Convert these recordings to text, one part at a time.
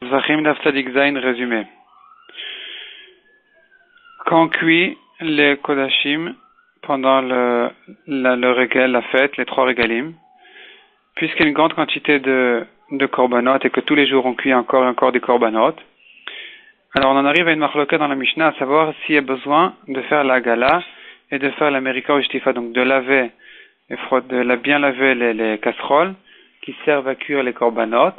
Zachim Daf Tzadik Zayin résumé. Quand on cuit les kodashim pendant le régal, la fête, les 3 régalim, puisqu'il y a une grande quantité de korbanot et que tous les jours on cuit encore et encore des korbanot, alors on en arrive à une marloquette dans la Mishnah à savoir s'il y a besoin de faire la gala et de faire l'Amerika ou Shtifa, donc de laver, bien laver les casseroles qui servent à cuire les korbanot,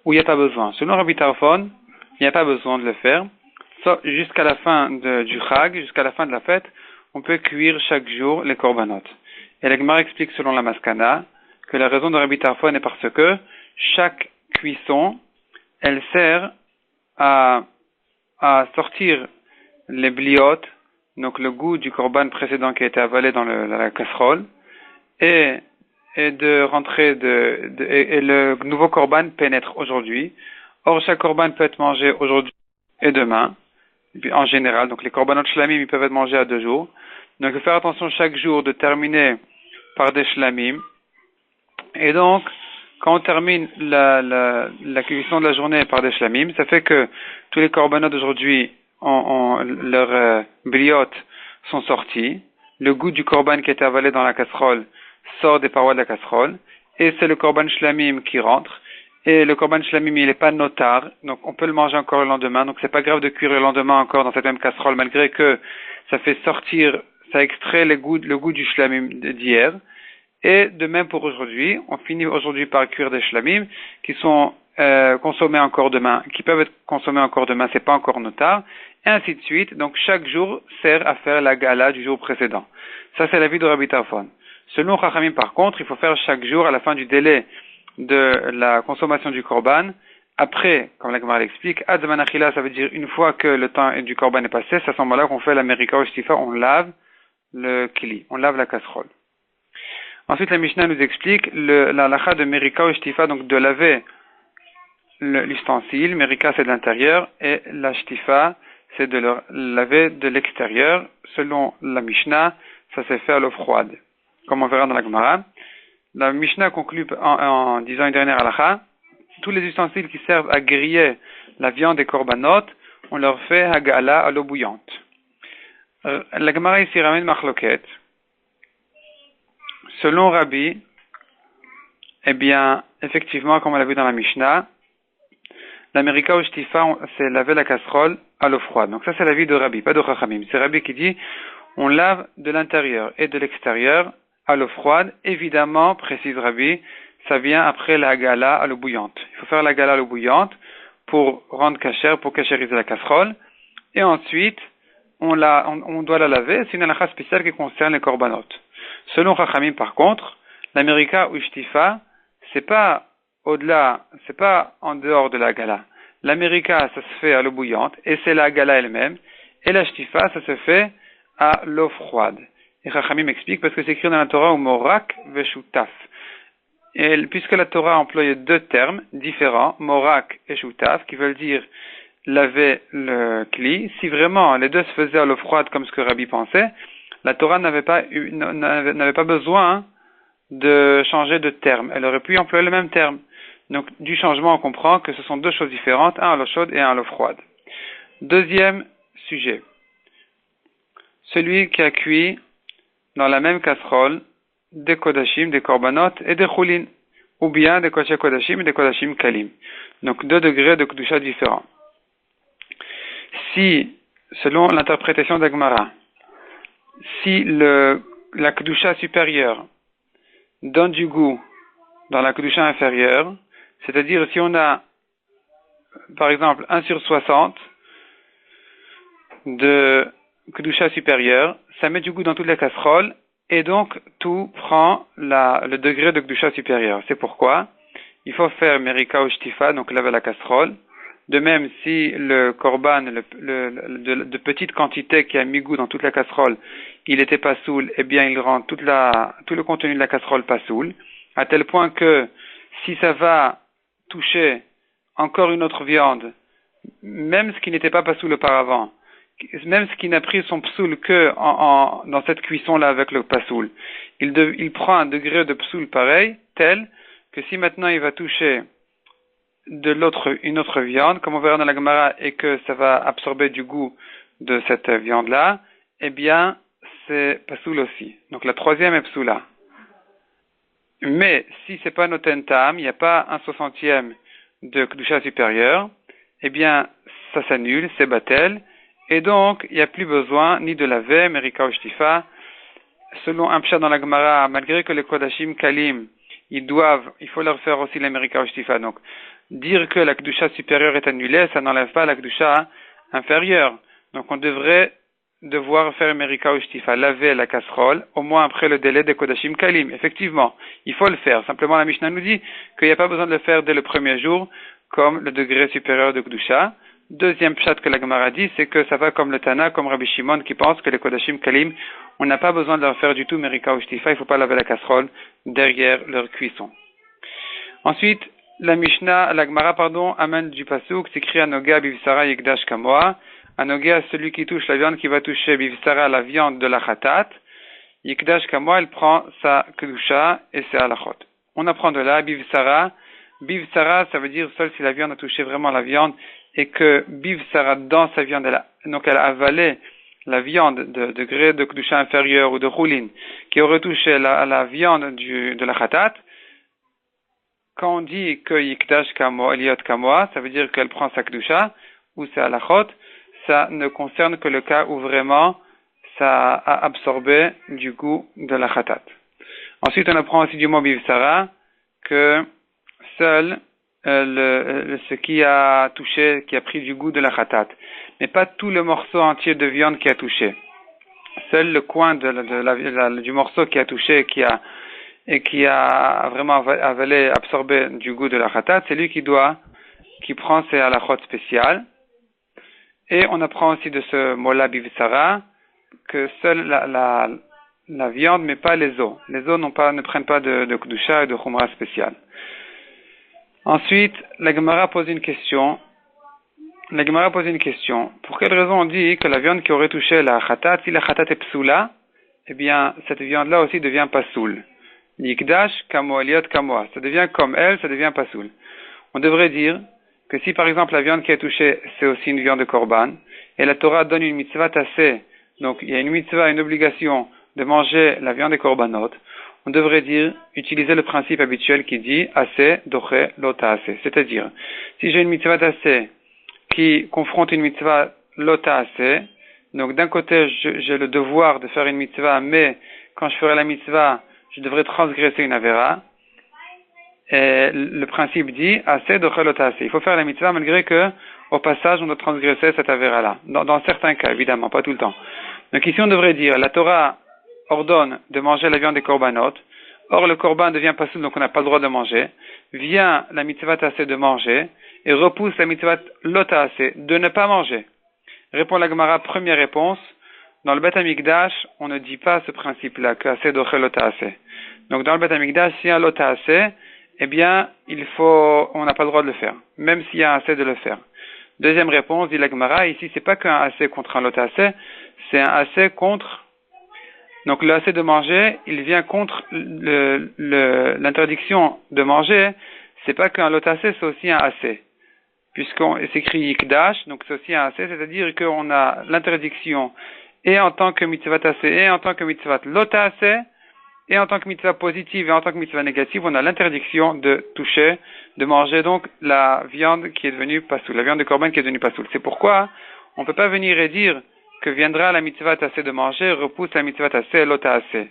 ou il n'y a pas besoin. Selon Rabbi Tarfon, il n'y a pas besoin de le faire. Jusqu'à la fin du Chag, jusqu'à la fin de la fête, on peut cuire chaque jour les korbanot. Et la Gemara explique selon la Maskana que la raison de Rabbi Tarfon est parce que chaque cuisson, elle sert à sortir les bliotes, donc le goût du korban précédent qui a été avalé dans la casserole, et de rentrer et le nouveau korban pénètre aujourd'hui. Or, chaque korban peut être mangé aujourd'hui et demain, en général. Donc, les korbanot shlamim, ils peuvent être mangés à 2 jours. Donc, il faut faire attention chaque jour de terminer par des shlamim. Et donc, quand on termine la cuisson de la journée par des shlamim, ça fait que tous les korbanot d'aujourd'hui, leurs briottes sont sortis. Le goût du korban qui a été avalé dans la casserole sort des parois de la casserole, et c'est le korban shlamim qui rentre, et le korban shlamim il n'est pas notar, donc on peut le manger encore le lendemain, donc c'est pas grave de cuire le lendemain encore dans cette même casserole, malgré que ça fait sortir, ça extrait le goût du shlamim d'hier, et de même pour aujourd'hui, on finit aujourd'hui par cuire des shlamim qui sont consommés encore demain, qui peuvent être consommés encore demain, c'est pas encore notar, et ainsi de suite, donc chaque jour sert à faire la gala du jour précédent. Ça c'est l'avis de Rabbi Tarfon. Selon Chachamim, par contre, il faut faire chaque jour à la fin du délai de la consommation du korban. Après, comme la Gemara l'explique, Adman Achila, ça veut dire une fois que le temps du korban est passé, c'est à ce moment-là qu'on fait l'Amerika ou Shtifa, on lave le kli, on lave la casserole. Ensuite, la Mishnah nous explique la halakha de Merika ou Shtifa, donc de laver l'ustensile. Merika, c'est de l'intérieur, et la Shtifa, c'est de le laver de l'extérieur. Selon la Mishnah, ça s'est fait à l'eau froide. Comme on verra dans la Gemara, la Mishnah conclut en disant une dernière halakha, tous les ustensiles qui servent à griller la viande des korbanot, on leur fait hagala à l'eau bouillante. La Gemara ici ramène marloquette. Selon Rabbi, eh bien, effectivement, comme on l'a vu dans la Mishnah, l'Amerika ou Shtifa, c'est laver la casserole à l'eau froide. Donc ça, c'est l'avis de Rabbi, pas de Chachamim. C'est Rabbi qui dit, on lave de l'intérieur et de l'extérieur à l'eau froide. Évidemment, précise Rabbi, ça vient après la gala à l'eau bouillante. Il faut faire la gala à l'eau bouillante pour rendre kasher, pour kashériser la casserole. Et ensuite, on doit la laver. C'est une halakha spéciale qui concerne les korbanot. Selon Chachamim, par contre, l'Amerika ou Shtifa, c'est pas au-delà, c'est pas en dehors de la gala. L'Amerika, ça se fait à l'eau bouillante, et c'est la gala elle-même. Et la Shtifa, ça se fait à l'eau froide. Et Chachamim explique parce que c'est écrit dans la Torah ou morak veshutaf. Et puisque la Torah a employé 2 termes différents, morak et shutaf, qui veulent dire laver le kli, si vraiment les deux se faisaient à l'eau froide comme ce que Rabbi pensait, la Torah n'avait pas besoin de changer de terme. Elle aurait pu employer le même terme. Donc, du changement, on comprend que ce sont 2 choses différentes, un à l'eau chaude et un à l'eau froide. Deuxième sujet. Celui qui a cuit dans la même casserole des kodashim, des korbanot et des choulin, ou bien des kodashim et des kodashim kalim. Donc 2 degrés de kedusha différents. Si, selon l'interprétation d'Agmara, si la kedusha supérieure donne du goût dans la kedusha inférieure, c'est-à-dire si on a, par exemple, 1/60 de kedusha supérieure, ça met du goût dans toute la casserole, et donc tout prend le degré de kedusha supérieure. C'est pourquoi il faut faire merika ou shtifa, donc laver la casserole. De même, si le korban, de petite quantité qui a mis goût dans toute la casserole, il était pas soul, eh bien il rend tout le contenu de la casserole pas soul, à tel point que si ça va toucher encore une autre viande, même ce qui n'était pas soul auparavant, même ce qui n'a pris son psoul que dans cette cuisson-là avec le pasoul, il prend un degré de psoul pareil, tel que si maintenant il va toucher une autre viande, comme on verra dans la Gemara, et que ça va absorber du goût de cette viande-là, eh bien, c'est pasoul aussi. Donc la troisième est psoula. Mais si c'est pas noten tam, il n'y a pas un soixantième de kedusha supérieur, eh bien, ça s'annule, c'est batel, et donc, il n'y a plus besoin ni de laver, merika ou shtifa. Selon un pshat dans la Gemara, malgré que les kodashim kalim, il faut leur faire aussi la merika ou shtifa. Donc, dire que la kedusha supérieure est annulée, ça n'enlève pas la kedusha inférieure. Donc, on devrait devoir faire merika ou shtifa, laver la casserole, au moins après le délai des kodashim kalim. Effectivement, il faut le faire. Simplement, la Mishnah nous dit qu'il n'y a pas besoin de le faire dès le premier jour, comme le degré supérieur de kedusha. Deuxième pshat que la Gemara dit, c'est que ça va comme le Tana, comme Rabbi Shimon, qui pense que les kodashim kalim, on n'a pas besoin de leur faire du tout merika ou shtifa, il ne faut pas laver la casserole derrière leur cuisson. Ensuite, la Gemara, amène du pasuk, s'écrit Anoga bivsara yekdash kamoa. Anoga, celui qui touche la viande, qui va toucher bivsara, la viande de la chatat. Yekdash kamoa, elle prend sa kedusha et ses halachot. On apprend de là, bivsara, ça veut dire seul si la viande a touché vraiment la viande, et que bivsara, dans sa viande, elle a avalé la viande de degré de kedusha inférieur ou de choulin, qui aurait touché la viande de la chatat. Quand on dit que yikdash kamo, eliot kamoa, ça veut dire qu'elle prend sa kedusha ou sa halachot, ça ne concerne que le cas où vraiment ça a absorbé du goût de la chatat. Ensuite, on apprend aussi du mot bivsara que seul ce qui a touché, qui a pris du goût de la chatat, mais pas tout le morceau entier de viande qui a touché. Seul le coin du morceau qui a touché, qui a vraiment avalé, absorbé du goût de la chatat, c'est lui qui prend ses halachot spéciales. Et on apprend aussi de ce mot-là bivsara que seule la viande, mais pas les os. Les os ne prennent pas de kedusha et de chumra spécial. Ensuite, la Gemara pose une question. Pour quelle raison on dit que la viande qui aurait touché la chatat, si la chatat est psoula, eh bien, cette viande-là aussi devient pasoul. Yikdash, kamo, eliot, kamoa. Ça devient comme elle, ça devient pasoul. On devrait dire que si par exemple la viande qui est touchée, c'est aussi une viande de korban, et la Torah donne une mitzvah tassée, donc il y a une mitzvah, une obligation de manger la viande des korbanot, on devrait utiliser le principe habituel qui dit assez, doché, lota assez. C'est-à-dire, si j'ai une mitzvah tassée qui confronte une mitzvah lota assez, donc d'un côté j'ai le devoir de faire une mitzvah, mais quand je ferai la mitzvah, je devrais transgresser une avera. Et le principe dit assez, doché, lota assez. Il faut faire la mitzvah malgré que, au passage, on doit transgresser cette avera-là. Dans certains cas, évidemment, pas tout le temps. Donc ici on devrait dire, la Torah ordonne de manger la viande des korbanot. Or, le korban devient pasoul, donc on n'a pas le droit de manger. Vient la mitzvah tassée de manger et repousse la mitzvah lotassée de ne pas manger. Répond la Gemara, première réponse. Dans le Beth Amikdash, on ne dit pas ce principe-là, que assez doché lotassée. Donc dans le Beth Amikdash, s'il y a un lotassée, eh bien, on n'a pas le droit de le faire, même s'il y a un assez de le faire. Deuxième réponse, dit la Gemara, ici c'est pas qu'un assez contre un lotassée, c'est un assez contre. Donc le assez de manger, il vient contre l'interdiction de manger. C'est pas qu'un lot assez, c'est aussi un assez. Puisqu'on s'écrit yikdash, donc c'est aussi un assez, c'est-à-dire qu'on a l'interdiction et en tant que mitzvah assez, et en tant que mitzvah lot assez, et en tant que mitzvah positive et en tant que mitzvah négative, on a l'interdiction de toucher, de manger donc la viande qui est devenue pasoul, la viande de korban qui est devenue pasoul. C'est pourquoi on ne peut pas venir et dire que viendra la mitzvah tassée de manger, repousse la mitzvah tassée, l'ota assez,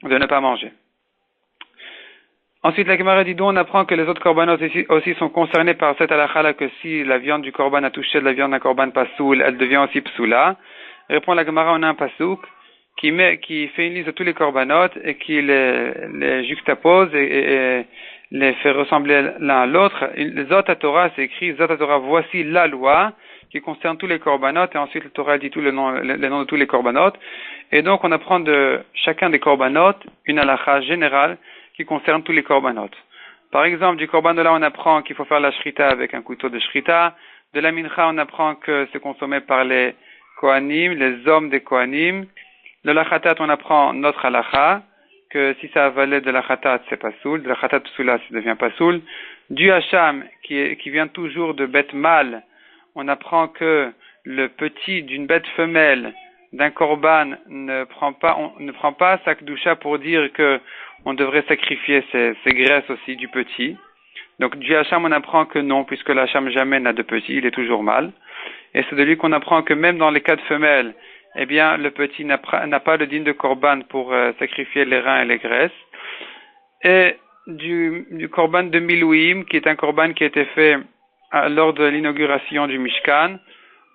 de ne pas manger. Ensuite, la Gemara dit, on apprend que les autres korbanos aussi sont concernés par cette halakha que si la viande du korban a touché de la viande d'un korban pasoul, elle devient aussi psoula. Répond la Gemara, on a un pasouk qui fait une liste de tous les korbanot et qui les juxtapose et les fait ressembler l'un à l'autre. Zot Torah, c'est écrit, Zot Torah, voici la loi qui concerne tous les korbanot, et ensuite le Torah dit les noms de tous les korbanot. Et donc on apprend de chacun des korbanot une halakha générale qui concerne tous les korbanot. Par exemple, du korban de là, on apprend qu'il faut faire la shrita avec un couteau de shrita. De la mincha, on apprend que c'est consommé par les kohanim, les hommes des kohanim. De la khatat, on apprend notre halakha, que si ça avalait de la khatat, c'est pas soul, de la khatat psoula, ça devient pas soul. Du hacham, qui vient toujours de bête mâle, on apprend que le petit d'une bête femelle d'un korban ne prend pas sa kedusha pour dire que on devrait sacrifier ses graisses aussi du petit. Donc du hacham, on apprend que non, puisque l'hacham jamais n'a de petit, il est toujours mâle. Et c'est de lui qu'on apprend que même dans les cas de femelles, eh bien, le petit n'a pas le din de korban pour sacrifier les reins et les graisses. Et du korban de Milouim, qui est un korban qui a été fait lors de l'inauguration du Mishkan,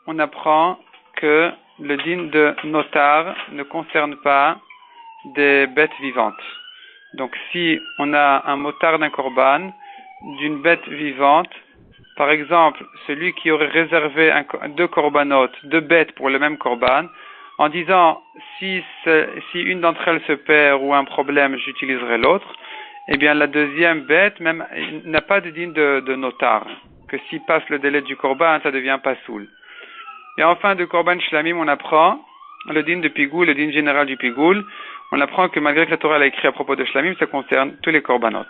on apprend que le din de notar ne concerne pas des bêtes vivantes. Donc si on a un motard d'un korban, d'une bête vivante, par exemple, celui qui aurait réservé deux corbanotes, deux bêtes pour le même korban, en disant si une d'entre elles se perd ou un problème, j'utiliserai l'autre, eh bien la deuxième bête même n'a pas de din de notar, que s'il passe le délai du korban, ça devient pas soul. Et enfin, de korban shlamim, on apprend le din de pigoul, le din général du pigoul. On apprend que malgré que la Torah l'a écrit à propos de shlamim, ça concerne tous les korbanotes.